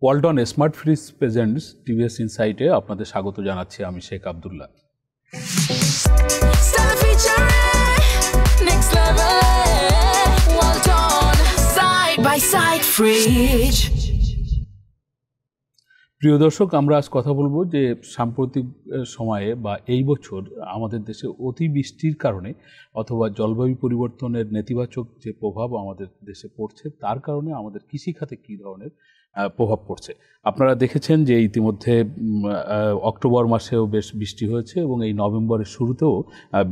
Walton smart fridge presents TVS ইনসাইটে আপনাদের স্বাগত জানাচ্ছি আমি শেখ আব্দুল্লাহ। প্রিয় দর্শক, আমরা আজ কথা বলবো যে সাম্প্রতিক সময়ে বা এই বছর আমাদের দেশে অতিবৃষ্টির কারণে অথবা জলবায়ু পরিবর্তনের নেতিবাচক যে প্রভাব আমাদের দেশে পড়ছে তার কারণে আমাদের কৃষিখাতে কী ধরনের প্রভাব পড়ছে। আপনারা দেখেছেন যে ইতিমধ্যে অক্টোবর মাসেও বেশ বৃষ্টি হয়েছে এবং এই নভেম্বরের শুরুতেও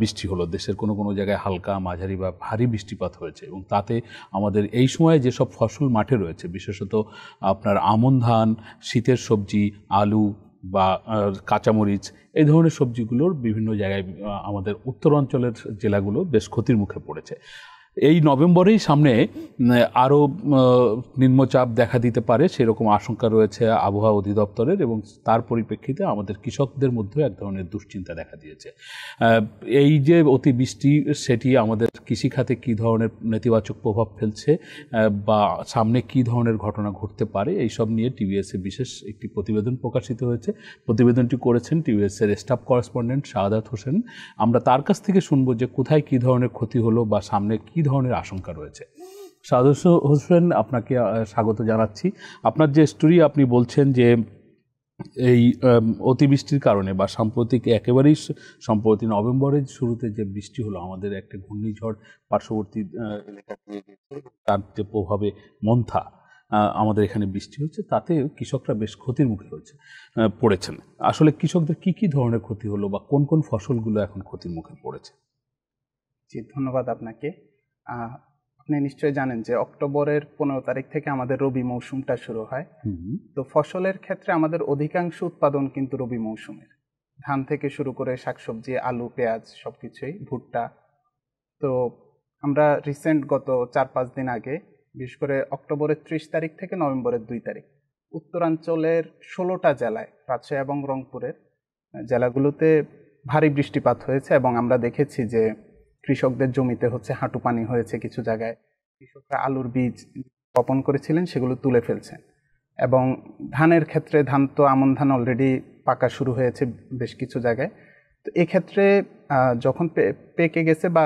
বৃষ্টি হলো। দেশের কোনো কোনো জায়গায় হালকা, মাঝারি বা ভারী বৃষ্টিপাত হয়েছে এবং তাতে আমাদের এই সময়ে যেসব ফসল মাঠে রয়েছে, বিশেষত আপনার আমন ধান, শীতের সবজি, আলু বা কাঁচামরিচ, এই ধরনের সবজিগুলোর বিভিন্ন জায়গায় আমাদের উত্তরাঞ্চলের জেলাগুলো বেশ ক্ষতির মুখে পড়েছে। এই নভেম্বরেই সামনে আরও নিম্নচাপ দেখা দিতে পারে সেরকম আশঙ্কা রয়েছে আবহাওয়া অধিদপ্তরের, এবং তার পরিপ্রেক্ষিতে আমাদের কৃষকদের মধ্যেও এক ধরনের দুশ্চিন্তা দেখা দিয়েছে। এই যে অতিবৃষ্টি, সেটি আমাদের কৃষিখাতে কী ধরনের নেতিবাচক প্রভাব ফেলছে বা সামনে কী ধরনের ঘটনা ঘটতে পারে, এইসব নিয়ে টিভিএসে বিশেষ একটি প্রতিবেদন প্রকাশিত হয়েছে। প্রতিবেদনটি করেছেন টিভিএসের স্টাফ করেসপন্ডেন্ট শাহাদাত হোসেন। আমরা তার কাছ থেকে শুনবো যে কোথায় কী ধরনের ক্ষতি হলো বা সামনে কী ধরনের আশঙ্কা রয়েছে। শাহাদাত হোসেন, আপনাকে স্বাগত জানাচ্ছি। আপনার যে স্টোরি আপনি বলছেন যে এই অতিবৃষ্টির কারণে বা সাম্প্রতিক একেবারেই সম্প্রতি নভেম্বরের শুরুতে যে বৃষ্টি হলো, আমাদের একটা ঘূর্ণিঝড় পার্শ্ববর্তী এলাকা দিয়ে গেছে, তার যে প্রভাবে মন্থা আমাদের এখানে বৃষ্টি হচ্ছে, তাতে কৃষকরা বেশ ক্ষতির মুখে পড়েছেন। আসলে কৃষকদের কি কি ধরনের ক্ষতি হলো বা কোন কোন ফসলগুলো এখন ক্ষতির মুখে পড়েছে? জি, ধন্যবাদ আপনাকে। আপনি নিশ্চয়ই জানেন যে অক্টোবরের 15 তারিখ থেকে আমাদের রবি মৌসুমটা শুরু হয়। তো ফসলের ক্ষেত্রে আমাদের অধিকাংশ উৎপাদন কিন্তু রবি মৌসুমের, ধান থেকে শুরু করে শাকসবজি, আলু, পেঁয়াজ, সবকিছুই, ভুট্টা। তো আমরা রিসেন্ট গত 4-5 দিন আগে, বিশেষ করে অক্টোবরের 30 তারিখ থেকে নভেম্বরের 2 তারিখ উত্তরাঞ্চলের 16টা জেলায়, রাজশাহী এবং রংপুরের জেলাগুলোতে ভারী বৃষ্টিপাত হয়েছে এবং আমরা দেখেছি যে কৃষকদের জমিতে হাঁটু পানি হয়েছে। কিছু জায়গায় কৃষকরা আলুর বীজ বপন করেছিলেন, সেগুলো তুলে ফেলছেন। এবং ধানের ক্ষেত্রে ধান তো আমন ধান অলরেডি পাকা শুরু হয়েছে বেশ কিছু জায়গায়। তো এক্ষেত্রে যখন পেকে গেছে বা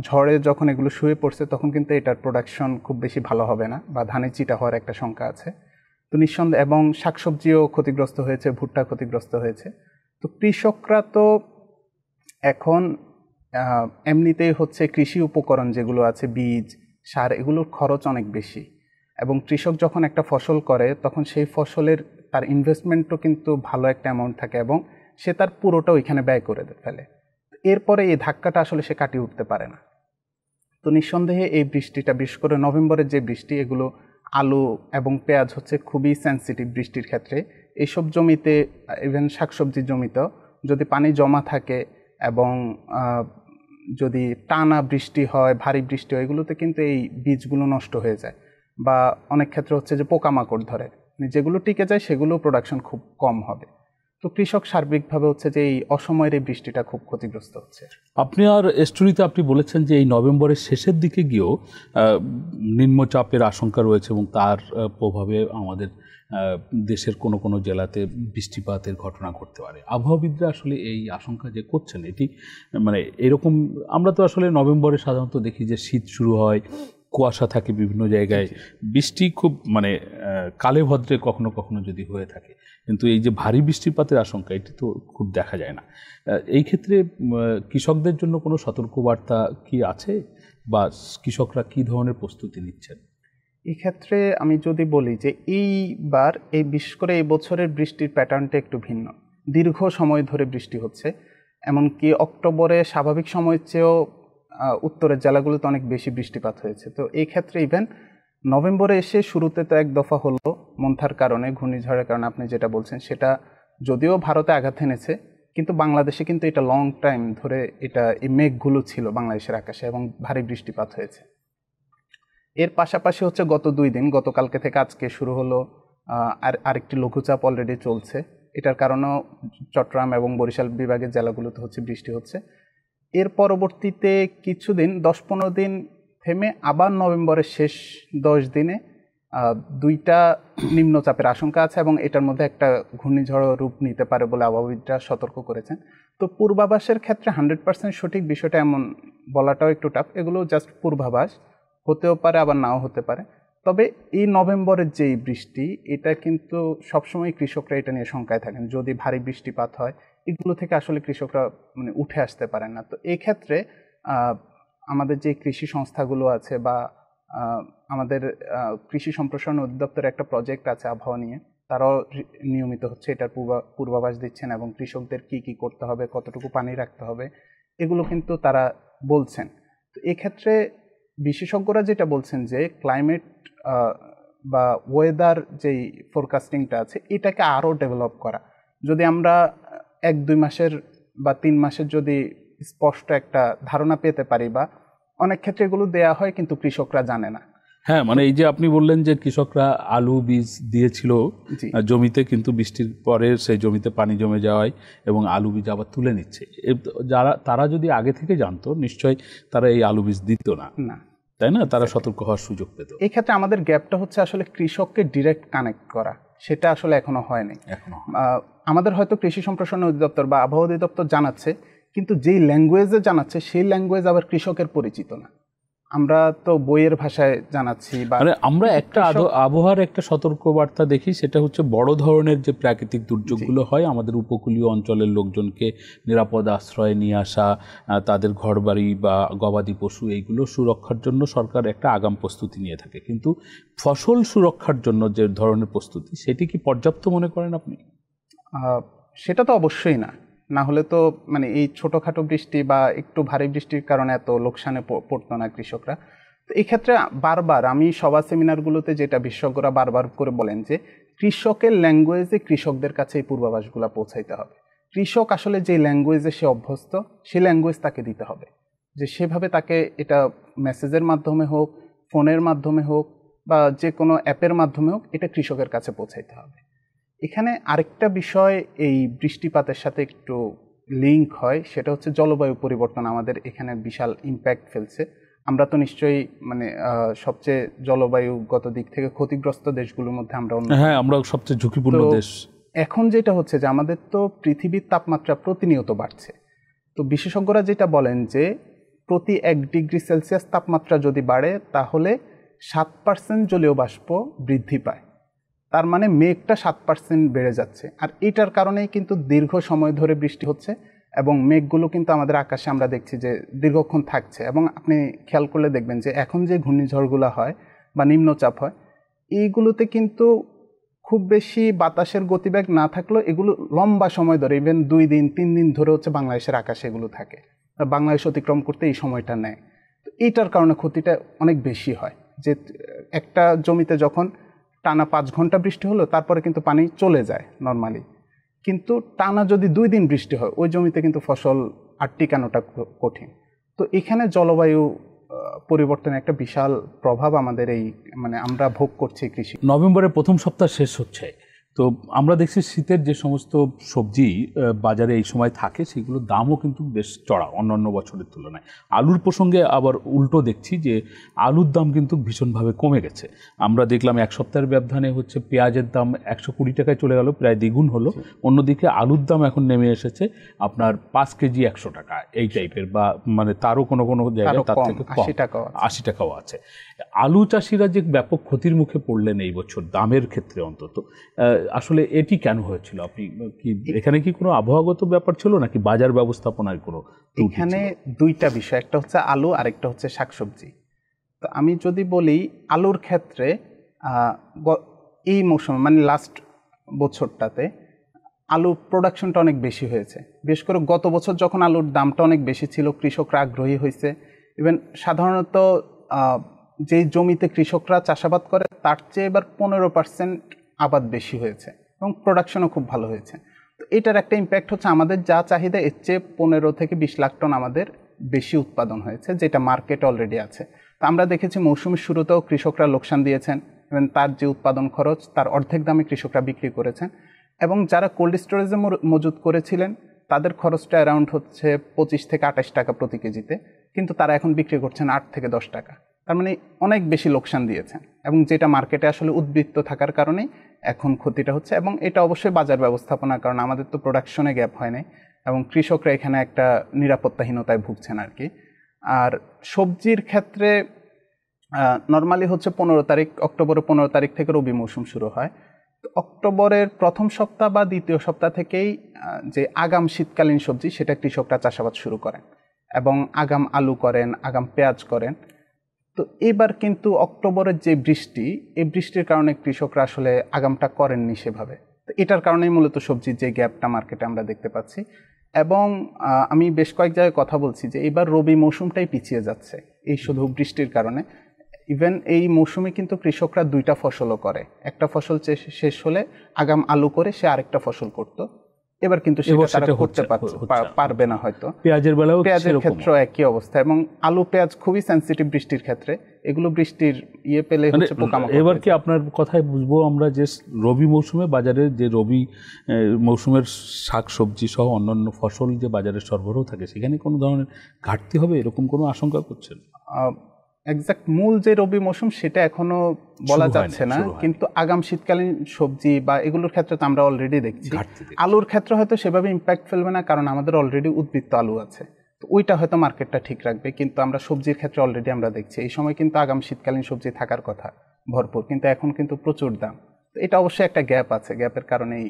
ঝড়ে যখন এগুলো শুয়ে পড়ছে, তখন কিন্তু এটার প্রোডাকশন খুব বেশি ভালো হবে না বা ধানে চিটা হওয়ার একটা শঙ্কা আছে। তো নিঃসন্দেহে, এবং শাকসবজিও ক্ষতিগ্রস্ত হয়েছে, ভুট্টা ক্ষতিগ্রস্ত হয়েছে। তো কৃষকরা তো এখন এমনিতেই কৃষি উপকরণ যেগুলো আছে, বীজ, সার, এগুলোর খরচ অনেক বেশি। এবং কৃষক যখন একটা ফসল করে, তখন সেই ফসলের তার ইনভেস্টমেন্টও কিন্তু ভালো একটা অ্যামাউন্ট থাকে এবং সে তার পুরোটা ওইখানে ব্যয় করে ফেলে। এরপরে এই ধাক্কাটা আসলে সে কাটিয়ে উঠতে পারে না। তো নিঃসন্দেহে এই বৃষ্টিটা, বিশেষ করে নভেম্বরের যে বৃষ্টি, এগুলো আলু এবং পেঁয়াজ খুবই সেন্সিটিভ বৃষ্টির ক্ষেত্রে। এইসব জমিতে, ইভেন শাকসবজির জমিতেও যদি পানি জমা থাকে এবং যদি টানা বৃষ্টি হয়, ভারী বৃষ্টি হয়, এগুলোতে কিন্তু এই বীজগুলো নষ্ট হয়ে যায় বা অনেক ক্ষেত্রে যে পোকামাকড় ধরে, যেগুলো টিকে যায় সেগুলো প্রোডাকশন খুব কম হবে। তো কৃষক সার্বিকভাবে যে এই অসময়ের এই বৃষ্টিটা খুব ক্ষতিগ্রস্ত হচ্ছে। আপনি আর স্টোরিতে আপনি বলেছেন যে এই নভেম্বরের শেষের দিকে গিয়েও নিম্নচাপের আশঙ্কা রয়েছে এবং তার প্রভাবে আমাদের দেশের কোনো কোনো জেলাতে বৃষ্টিপাতের ঘটনা ঘটতে পারে। আবহাওয়াবিদরা আসলে এই আশঙ্কা যে করছেন, এটি মানে এরকম, আমরা তো আসলে নভেম্বরে সাধারণত দেখি যে শীত শুরু হয়, কুয়াশা থাকে বিভিন্ন জায়গায়, বৃষ্টি খুব কালে ভদ্রে কখনো কখনো যদি হয়ে থাকে, কিন্তু এই যে ভারী বৃষ্টিপাতের আশঙ্কা, এটি তো খুব দেখা যায় না। এই ক্ষেত্রে কৃষকদের জন্য কোনো সতর্কবার্তা কি আছে বা কৃষকরা কি ধরনের প্রস্তুতি নিচ্ছেন? এই ক্ষেত্রে আমি যদি বলি যে এইবার বিশেষ করে এই বছরের বৃষ্টির প্যাটার্নটা একটু ভিন্ন। দীর্ঘ সময় ধরে বৃষ্টি হচ্ছে, এমনকি অক্টোবরে স্বাভাবিক সময়ের চেয়েও উত্তরের জেলাগুলোতে অনেক বেশি বৃষ্টিপাত হয়েছে। তো এই ক্ষেত্রে ইভেন নভেম্বরে এসে শুরুতে তো এক দফা হলো মন্থার কারণে, ঘূর্ণিঝড়ের কারণে আপনি যেটা বলছেন, সেটা যদিও ভারতে আঘাত এনেছে, কিন্তু বাংলাদেশে কিন্তু এটা লং টাইম ধরে এই মেঘগুলো ছিল বাংলাদেশের আকাশে এবং ভারী বৃষ্টিপাত হয়েছে। এর পাশাপাশি গত 2 দিন, গতকালকে থেকে আজকে শুরু হলো আরেকটি লঘুচাপ অলরেডি চলছে। এটার কারণেও চট্টগ্রাম এবং বরিশাল বিভাগের জেলাগুলোতে বৃষ্টি হচ্ছে। এর পরবর্তীতে কিছুদিন, 10-15 দিন থেমে আবার নভেম্বরের শেষ 10 দিনে দুইটা নিম্নচাপের আশঙ্কা আছে এবং এটার মধ্যে একটা ঘূর্ণিঝড় রূপ নিতে পারে বলে আবহাওয়াবিদরা সতর্ক করেছেন। তো পূর্বাভাসের ক্ষেত্রে 100% সঠিক বিষয়টা এমন বলাটাও একটু টাফ, এগুলো জাস্ট পূর্বাভাস, হতেও পারে আবার নাও হতে পারে। তবে এই নভেম্বরের যেই বৃষ্টি, এটা কিন্তু সবসময় কৃষকরা এটা নিয়ে শঙ্কায় থাকেন, যদি ভারী বৃষ্টিপাত হয় এগুলো থেকে আসলে কৃষকরা মানে উঠে আসতে পারেন না। তো এই ক্ষেত্রে আমাদের যে কৃষি সংস্থাগুলো আছে বা আমাদের কৃষি সম্প্রসারণ অধিদপ্তরের একটা প্রজেক্ট আছে আবহাওয়া নিয়ে, তারাও নিয়মিত হচ্ছে এটার পূর্বাভাস দিচ্ছেন এবং কৃষকদের কি কি করতে হবে, কতটুকু পানি রাখতে হবে, এগুলো কিন্তু তারা বলছেন। তো এক্ষেত্রে বিশেষজ্ঞরা যেটা বলছেন যে ক্লাইমেট বা ওয়েদার যেই ফোরকাস্টিংটা আছে এটাকে আরও ডেভেলপ করা, যদি আমরা 1-2 মাসের বা 3 মাসের যদি স্পষ্ট একটা ধারণা পেতে পারি, বা অনেক ক্ষেত্রে এগুলো দেয়া হয় কিন্তু কৃষকরা জানে না। হ্যাঁ, মানে এই যে আপনি বললেন যে কৃষকরা আলু বীজ দিয়েছিল জমিতে, কিন্তু বৃষ্টির পরে সেই জমিতে পানি জমে যাওয়ায় এবং আলু বীজ আবার তুলে নিচ্ছে, তারা যদি আগে থেকে জানতো নিশ্চয়ই তারা এই আলু বীজ দিত না, তাই না? তারা সতর্ক হওয়ার সুযোগ পেত। এই ক্ষেত্রে আমাদের গ্যাপটা হচ্ছে আসলে কৃষককে ডিরেক্ট কানেক্ট করা, সেটা আসলে এখনো হয়নি। আমাদের হয়তো কৃষি সম্প্রসারণ অধিদপ্তর বা আবহাওয়া অধিদপ্তর জানাচ্ছে, কিন্তু যেই ল্যাঙ্গুয়েজে জানাচ্ছে সেই ল্যাঙ্গুয়েজ আবার কৃষকের পরিচিত না। আমরা তো বইয়ের ভাষায় জানাচ্ছি, বা আমরা একটা আবহাওয়ার একটা সতর্কবার্তা দেখি, সেটা হচ্ছে বড় ধরনের যে প্রাকৃতিক দুর্যোগগুলো হয় আমাদের উপকূলীয় অঞ্চলের লোকজনকে নিরাপদ আশ্রয়ে নিয়ে আসা, তাদের ঘরবাড়ি বা গবাদি পশু এইগুলো সুরক্ষার জন্য সরকার একটা আগাম প্রস্তুতি নিয়ে থাকে, কিন্তু ফসল সুরক্ষার জন্য যে ধরনের প্রস্তুতি সেটি কি পর্যাপ্ত মনে করেন আপনি? সেটা তো অবশ্যই না, না হলে তো মানে এই ছোটোখাটো বৃষ্টি বা একটু ভারী বৃষ্টির কারণে এত লোকসানে পড়তো না কৃষকরা। তো এই ক্ষেত্রে বারবার আমি সভা সেমিনারগুলোতে যেটা বিশেষজ্ঞরা বারবার করে বলেন যে কৃষকের ল্যাঙ্গুয়েজে কৃষকদের কাছে এই পূর্বাভাসগুলো পৌঁছাইতে হবে। কৃষক আসলে যে ল্যাঙ্গুয়েজে সে অভ্যস্ত সেই ল্যাঙ্গুয়েজ তাকে দিতে হবে, যে সেভাবে তাকে এটা মেসেজের মাধ্যমে হোক, ফোনের মাধ্যমে হোক বা যে কোনো অ্যাপের মাধ্যমে হোক, এটা কৃষকের কাছে পৌঁছাইতে হবে। এখানে আরেকটা বিষয় এই বৃষ্টিপাতের সাথে একটু লিঙ্ক হয়, সেটা হচ্ছে জলবায়ু পরিবর্তন আমাদের এখানে বিশাল ইম্প্যাক্ট ফেলছে। আমরা তো নিশ্চয়ই মানে সবচেয়ে জলবায়ুগত দিক থেকে ক্ষতিগ্রস্ত দেশগুলোর মধ্যে আমরা সবচেয়ে ঝুঁকিপূর্ণ দেশ। এখন যেটা হচ্ছে যে আমাদের তো পৃথিবীর তাপমাত্রা প্রতিনিয়ত বাড়ছে। তো বিশেষজ্ঞরা যেটা বলেন যে প্রতি 1 ডিগ্রি সেলসিয়াস তাপমাত্রা যদি বাড়ে তাহলে 7% জলীয় বাষ্প বৃদ্ধি পায়। তার মানে মেঘটা 7% বেড়ে যাচ্ছে, আর এটার কারণেই কিন্তু দীর্ঘ সময় ধরে বৃষ্টি হচ্ছে এবং মেঘগুলো কিন্তু আমাদের আকাশে আমরা দেখছি যে দীর্ঘক্ষণ থাকছে। এবং আপনি খেয়াল করলে দেখবেন যে এখন যে ঘূর্ণিঝড়গুলো হয় বা নিম্নচাপ হয়, এইগুলোতে কিন্তু খুব বেশি বাতাসের গতিবেগ না থাকলেও এগুলো লম্বা সময় ধরে, ইভেন 2 দিন 3 দিন ধরে হচ্ছে বাংলাদেশের আকাশে এগুলো থাকে, বাংলাদেশ অতিক্রম করতে এই সময়টা নেয়। তো এইটার কারণে ক্ষতিটা অনেক বেশি হয়, যে একটা জমিতে যখন টানা 5 ঘন্টা বৃষ্টি হলো তারপরে কিন্তু পানি চলে যায় নর্মালি, কিন্তু টানা যদি 2 দিন বৃষ্টি হয় ওই জমিতে কিন্তু ফসল আর টিকানোটা কঠিন। তো এখানে জলবায়ু পরিবর্তনের একটা বিশাল প্রভাব আমাদের এই মানে আমরা ভোগ করছি কৃষি। নভেম্বরের প্রথম সপ্তাহ শেষ হচ্ছে, তো আমরা দেখছি শীতের যে সমস্ত সবজি বাজারে এই সময় থাকে সেগুলোর দামও কিন্তু বেশ চড়া অন্যান্য বছরের তুলনায়। আলুর প্রসঙ্গে আবার উল্টো দেখছি যে আলুর দাম কিন্তু ভীষণভাবে কমে গেছে। আমরা দেখলাম 1 সপ্তাহের ব্যবধানে হচ্ছে পেঁয়াজের দাম 120 টাকায় চলে গেল, প্রায় দ্বিগুণ হলো। অন্যদিকে আলুর দাম এখন নেমে এসেছে আপনার 5 কেজি 100 টাকা এই টাইপের, বা মানে তারও কোনো কোনো জায়গায় তার থেকে কম 80 টাকাও আছে। আলু চাষিরা যে ব্যাপক ক্ষতির মুখে পড়লেন এই বছর দামের ক্ষেত্রে অন্তত, আসলে এটি কেন হয়েছিল? আপনি কি এখানে কি কোনো আবহাওয়াগত ব্যাপার ছিল নাকি বাজার ব্যবস্থাপনার কোনো? এখানে দুইটা বিষয়, একটা হচ্ছে আলু আর একটা হচ্ছে শাকসবজি। তো আমি যদি বলি আলুর ক্ষেত্রে এই মৌসুমে মানে লাস্ট বছরটাতে আলু প্রোডাকশনটা অনেক বেশি হয়েছে। বিশেষ করে গত বছর যখন আলুর দামটা অনেক বেশি ছিল কৃষকরা আগ্রহী হয়েছে, ইভেন সাধারণত যেই জমিতে কৃষকরা চাষাবাদ করে তার চেয়ে এবার 15% আবাদ বেশি হয়েছে এবং প্রোডাকশনও খুব ভালো হয়েছে। তো এটার একটা ইম্প্যাক্ট হচ্ছে আমাদের যা চাহিদা এর চেয়ে 15 থেকে 20 লাখ টন আমাদের বেশি উৎপাদন হয়েছে, যেটা মার্কেট অলরেডি আছে। তো আমরা দেখেছি মৌসুমের শুরুতেও কৃষকরা লোকসান দিয়েছেন এবং তার যে উৎপাদন খরচ তার অর্ধেক দামে কৃষকরা বিক্রি করেছেন, এবং যারা কোল্ড স্টোরেজে মজুত করেছিলেন তাদের খরচটা অ্যারাউন্ড হচ্ছে 25 থেকে 28 টাকা প্রতি কেজিতে, কিন্তু তারা এখন বিক্রি করছেন 8 থেকে 10 টাকা। তার মানে অনেক বেশি লোকসান দিয়েছেন, এবং যেটা মার্কেটে আসলে উদ্বৃত্ত থাকার কারণেই এখন ক্ষতিটা হচ্ছে। এবং এটা অবশ্যই বাজার ব্যবস্থাপনা, কারণ আমাদের তো প্রোডাকশনে গ্যাপ হয় নাই এবং কৃষকরা এখানে একটা নিরাপত্তাহীনতায় ভুগছেন আর কি। আর সবজির ক্ষেত্রে নর্মালি হচ্ছে অক্টোবরের 15 তারিখ থেকে রবি মৌসুম শুরু হয়। তো অক্টোবরের প্রথম সপ্তাহ বা দ্বিতীয় সপ্তাহ থেকেই যে আগাম শীতকালীন সবজি সেটা কৃষকরা চাষাবাদ শুরু করেন এবং আগাম আলু করেন, আগাম পেঁয়াজ করেন। তো এবার কিন্তু অক্টোবরের যে বৃষ্টি, এই বৃষ্টির কারণে কৃষকরা আসলে আগামটা করেননি সেভাবে। তো এটার কারণেই মূলত সবজির যে গ্যাপটা মার্কেটে আমরা দেখতে পাচ্ছি। এবং আমি বেশ কয়েক জায়গায় কথা বলছি যে এবার রবি মৌসুমটাই পিছিয়ে যাচ্ছে এই শুধু বৃষ্টির কারণে। ইভেন এই মৌসুমে কিন্তু কৃষকরা 2টা ফসলও করে, একটা ফসল শেষ হলে আগাম আলু করে সে আরেকটা ফসল করতো। এবার কিন্তু সেটা তারা করতে পারবে না হয়তো। পেঁয়াজের বেলাও পেঁয়াজের ক্ষেত্রে একই অবস্থা, এবং আলু পেঁয়াজ খুবই সেনসিটিভ বৃষ্টির ক্ষেত্রে, এগুলো বৃষ্টির পেলে হচ্ছে পোকামাকড়। এবার কি আপনার কথায় বুঝবো আমরা যে রবি মৌসুমে বাজারে যে রবি মৌসুমের শাক সবজি সহ অন্যান্য ফসল যে বাজারে সরবরাহ থাকে সেখানে কোনো ধরনের ঘাটতি হবে এরকম কোনো আশঙ্কা করছেন? এক্সাক্ট মূল যে রবি মৌসুম সেটা এখনো বলা যাচ্ছে না, কিন্তু আগাম শীতকালীন সবজি বা এগুলোর ক্ষেত্রে তো আমরা অলরেডি দেখছি। আলুর ক্ষেত্রে হয়তো সেভাবে ইম্প্যাক্ট ফেলবে না, কারণ আমাদের অলরেডি উদ্বৃত্ত আলু আছে, তো ওইটা হয়তো মার্কেটটা ঠিক রাখবে। কিন্তু আমরা সবজির ক্ষেত্রে অলরেডি আমরা দেখছি এই সময় কিন্তু আগাম শীতকালীন সবজি থাকার কথা ভরপুর, কিন্তু এখন কিন্তু প্রচুর দাম। তো এটা অবশ্যই একটা গ্যাপ আছে, গ্যাপের কারণেই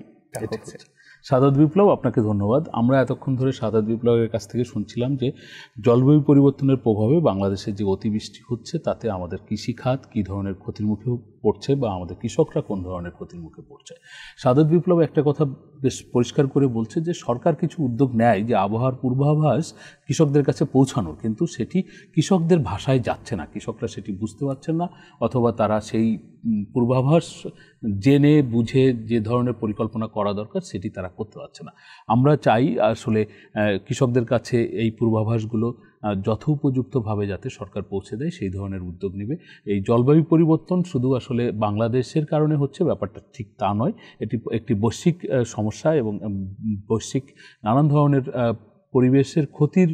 হচ্ছে। সাদাত বিপ্লব, আপনাকে ধন্যবাদ। আমরা এতক্ষণ ধরে সাদাত বিপ্লবের কাছ থেকে শুনছিলাম যে জলবায়ু পরিবর্তনের প্রভাবে বাংলাদেশে যে অতিবৃষ্টি হচ্ছে তাতে আমাদের কৃষিখাত কী ধরনের ক্ষতির মুখে পড়ছে বা আমাদের কৃষকরা কোন ধরনের ক্ষতির মুখে পড়ছে। সাদাত বিপ্লব একটা কথা বেশ পরিষ্কার করে বলছে যে সরকার কিছু উদ্যোগ নেয় যে আবহাওয়ার পূর্বাভাস কৃষকদের কাছে পৌঁছানোর, কিন্তু সেটি কৃষকদের ভাষায় যাচ্ছে না, কৃষকরা সেটি বুঝতে পারছেন না, অথবা তারা সেই পূর্বাভাস জেনে বুঝে যে ধরনের পরিকল্পনা করা দরকার সেটি তারা করতে পারছে না। আমরা চাই আসলে কৃষকদের কাছে এই পূর্বাভাসগুলো যথোপযুক্তভাবে যাতে সরকার পৌঁছে দেয় সেই ধরনের উদ্যোগ নেবে। এই জলবায়ু পরিবর্তন শুধু আসলে বাংলাদেশের কারণে হচ্ছে ব্যাপারটা ঠিক তা নয়, এটি একটি বৈশ্বিক সমস্যা এবং বৈশ্বিক নানান ধরনের পরিবেশের ক্ষতির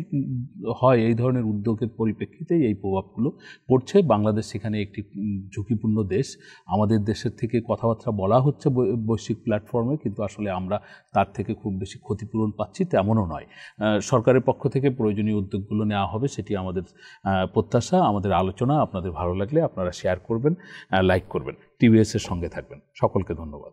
হয় এই ধরনের উদ্যোগের পরিপ্রেক্ষিতেই এই প্রভাবগুলো পড়ছে। বাংলাদেশ সেখানে একটি ঝুঁকিপূর্ণ দেশ, আমাদের দেশের থেকে কথাবার্তা বলা হচ্ছে বৈশ্বিক প্ল্যাটফর্মে, কিন্তু আসলে আমরা তার থেকে খুব বেশি ক্ষতিপূরণ পাচ্ছি তেমনও নয়। সরকারের পক্ষ থেকে প্রয়োজনীয় উদ্যোগগুলো নেওয়া হবে সেটি আমাদের প্রত্যাশা। আমাদের আলোচনা আপনাদের ভালো লাগলে আপনারা শেয়ার করবেন, লাইক করবেন, টিভিএস এর সঙ্গে থাকবেন। সকলকে ধন্যবাদ।